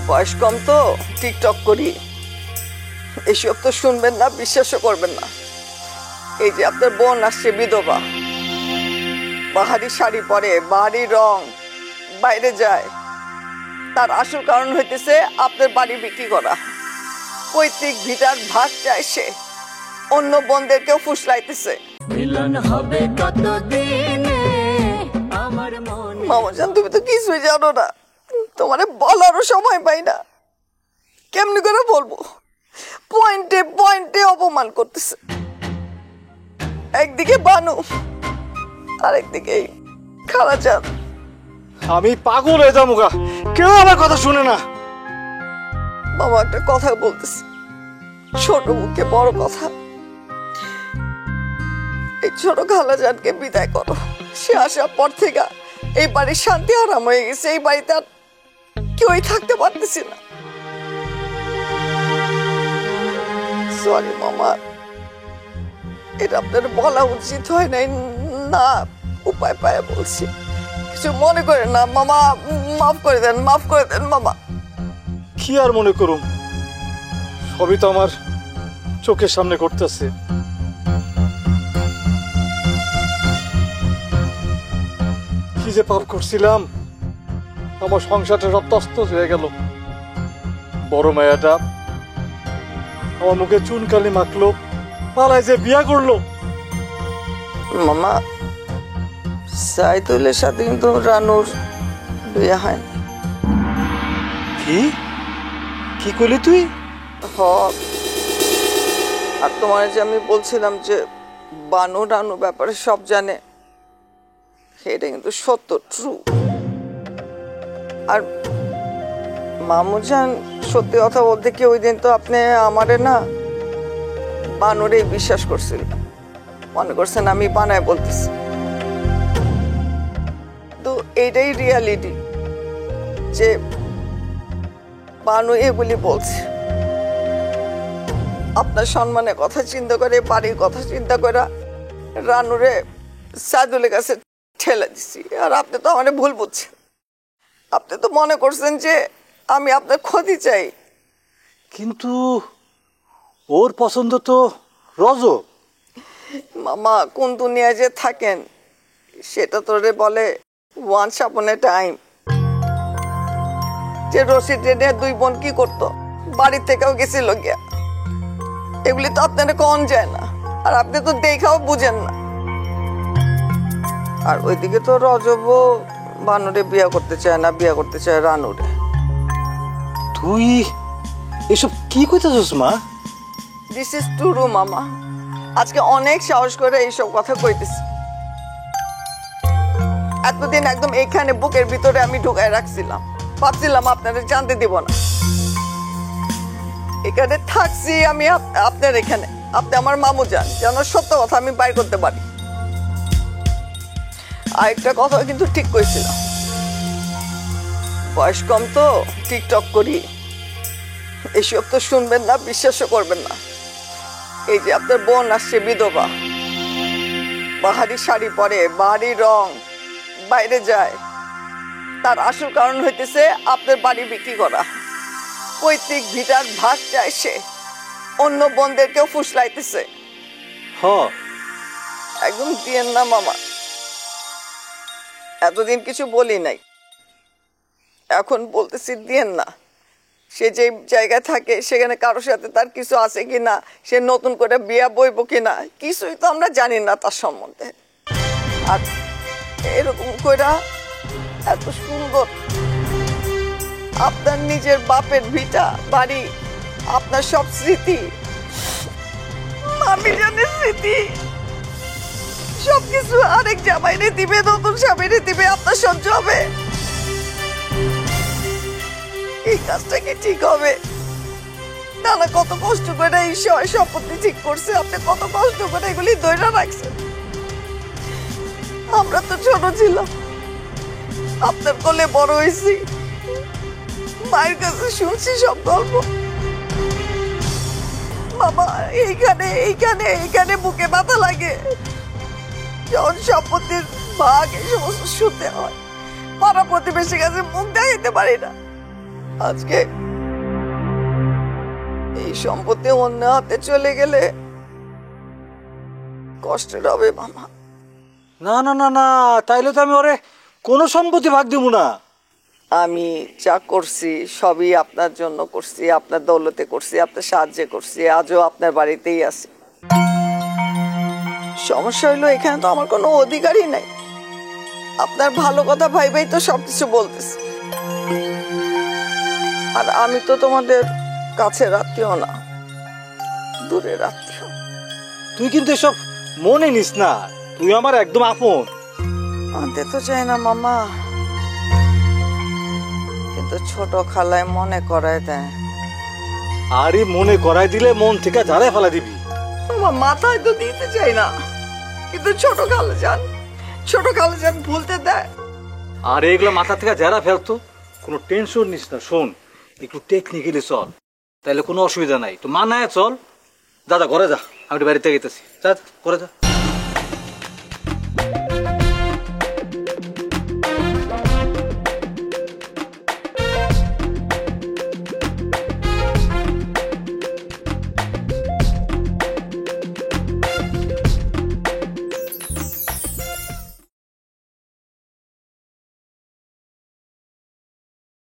বয়স কম তো টিকটক করি, এসব তো শুনবেন না, বিশ্বাসও করবেন না। এই যে আপনার বোন আসছে বিধবা, বাহারি শাড়ি পরে, বাহারি রং, বাইরে যায়, তার আসল কারণ হইতেছে আপনার বাড়ি বিক্রি করা। পৈতৃক ভিটার ভাগ চায় সে, অন্য বোনদেরকেও ফুসলাইতেছে। মিলন হবে কতদিনে আমার মনে। মামাজান, তুমি তো কিছুই জানো না, তোমারে বলারও সময় পাই না। কেমনি করে বলবো? পয়েন্টে পয়েন্টে অপমান করতেছে। একদিকে বানু, আরেকদিকে খালাজান। আমি পাগল হয়ে যাবো গা, কেউ আমার কথা শুনে না। বাবা একটা কথা বলতেছে, ছোট মুখে বড় কথা। এই ছোট খালাজানকে বিদায় করো। সে আসার পর থেকে এই বাড়ির শান্তি আরাম হয়ে গেছে। এই বাড়িতে আর কেউই থাকতে পারতেছি না। সরি মামা, এটা আপনার বলা উচিত হয় নাই। না, উপায় পায় বলছি, কিছু মনে করেন না মামা। মাফ করে দেন, মাফ করে দেন মামা। কি আর মনে করুম, সবই তো আমার চোখের সামনে ঘটতেছে। কি যে পাপ করছিলাম, আমার সংসারটা সব তস্তত হয়ে গেল। বড় মায়াটা আমার মুখে চুনকালি মাখলো, পালায় যে বিয়া করলো। মামা, সাইদুলের সাথে কিন্তু রানুর বিয়ে হয়। কি কি করলি তুই? আর তোমার যে আমি বলছিলাম যে বানু রানু ব্যাপারে সব জানে, এটা কিন্তু সত্য, ট্রু। আর মামুজান, সত্যি কথা বলতে কি, ওই দিন তো আপনি আমারে না বানুরেই বিশ্বাস করছিল, মনে করছেন আমি বানায় বলতেছি। তো এইটাই রিয়ালিটি, যে বানু এগুলি বলছে। আপনার সম্মানের কথা চিন্তা করে, বাড়ির কথা চিন্তা করে রানুরে সাইদুলের কাছে ঠেলে দিছি। আর আপনি তো আমার ভুল বুঝছেন। আপনি তো মনে করছেন যে আমি আপনার ক্ষতি চাই। কিন্তু ওর পছন্দ তো রজব। মামা, কোন দুনিয়ায় যে থাকেন সেটা তোরে বলে ওয়ান্স আপন এ টাইম। যে রশিদ রেডে দুই বোন কি করতো, বাড়ির থেকেও গেছিল গিয়া। এগুলি তো আপনার কন যায় না, আর আপনি তো দেখাও বুঝেন না। আর ওইদিকে তো রজবও বানুরে বিয়া করতে চায় না, বিয়া করতে চায় রানুরে। তুই এসব কি কইতাছস মা? দিস ইজ ট্রু মামা। আজকে অনেক সাহস করে এইসব কথা কইতেছি। এতদিন একদম এইখানে বুকের ভিতরে আমি ঢুকায় রাখছিলাম, ভাবছিলাম আপনাদের জানতে দিব না। এখানে থাকছি আমি আপনার এখানে, আপনি আমার মামু যান, যেন সত্য কথা আমি বাইর করতে পারি। আরেকটা কথা কিন্তু ঠিক কইছিলাম, বয়স কম তো টিকটক করি, এসব তো শুনবেন না, বিশ্বাসও করবেন না। এই যে আপনার বোন আসছে বিধবা, বাহারি শাড়ি পরে, বাহারি রং, বাইরে যায়, তার আসল কারণ হইতেছে আপনার বাড়ি বিক্রি করা। পৈতৃক ভিটার ভাগ চায় সে, অন্য বোনদেরকেও ফুসলাইতেছে। একদম দিয়েন না মামা। এতদিন কিছু বলি নাই, এখন বলতেছি দিয়েন না। সে যে জায়গায় থাকে সেখানে কারোর সাথে তার কিছু আছে কিনা, সে নতুন করে বিয়া বইব কিনা, কিছুই তো আমরা জানি না তার সম্বন্ধে। আর এরকম কইরা এত সুন্দর আপনার নিজের বাপের ভিটা বাড়ি, আপনার সব স্মৃতি, আমি জানি স্মৃতি, সবকিছু আরেক জামাইরে দিবে, নতুন স্বামীরে দিবে, আপনার সহ্য হবে? এই কাজটা কি ঠিক হবে? নানা কত কষ্ট করে এই সম্পত্তি ঠিক করছে, আপনি কত কষ্ট করে এগুলি ধরে রাখছেন। আমরা তো ছোট ছিলাম, আপনার কোলে বড় হয়েছি, মায়ের কাছে শুনছি সব গল্প। বাবা এইখানে এইখানে এইখানে বুকে ব্যথা লাগে যখন সম্পত্তির ভাগ এই সমস্ত শুনতে হয়। পাড়া প্রতিবেশীর কাছে মুখ দেখাইতে পারি না, আজকে এই সম্পত্তি অন্য হাতে চলে গেলে কষ্টের হবে মামা। না না না না, তাইলে তো আমি ওরে কোনো সম্পত্তি ভাগ দিব না। আমি যা করছি সবই আপনার জন্য করছি, আপনার দৌলতে করছি, আপনার সাহায্যে করছি, আজও আপনার বাড়িতেই আছি। সমস্যা হইলো এখানে তো আমার কোনো অধিকারই নাই। আপনার ভালো কথা ভাই তো সবকিছু বলতেছি। আর আমি তো তোমাদের কাছের আত্মীয় না, দূরের আত্মীয়। তুই কিন্তু এসব মনে নিস না, তুই আমার একদম আপন। আনতে তো চাই না মামা, কিন্তু ছোট খালায় মনে করায় দেয়। আরে মনে করাই দিলে মন থেকে ঝাড়াই ফেলা দিবি। আমার মাথায় তো দিতে চাই না, কিন্তু ছোট খালা যান ভুলতে দেয়। আর এগুলো মাথা থেকে ঝাড়া ফেলতো, কোনো টেনশন নিস না। শোন, একটু টেকনিক্যালি চল, তাহলে কোনো অসুবিধা নাই। তো মানায় চল। দাদা ঘরে যা, আমি একটু বাড়িতে গেতেছি। যা ঘরে যা।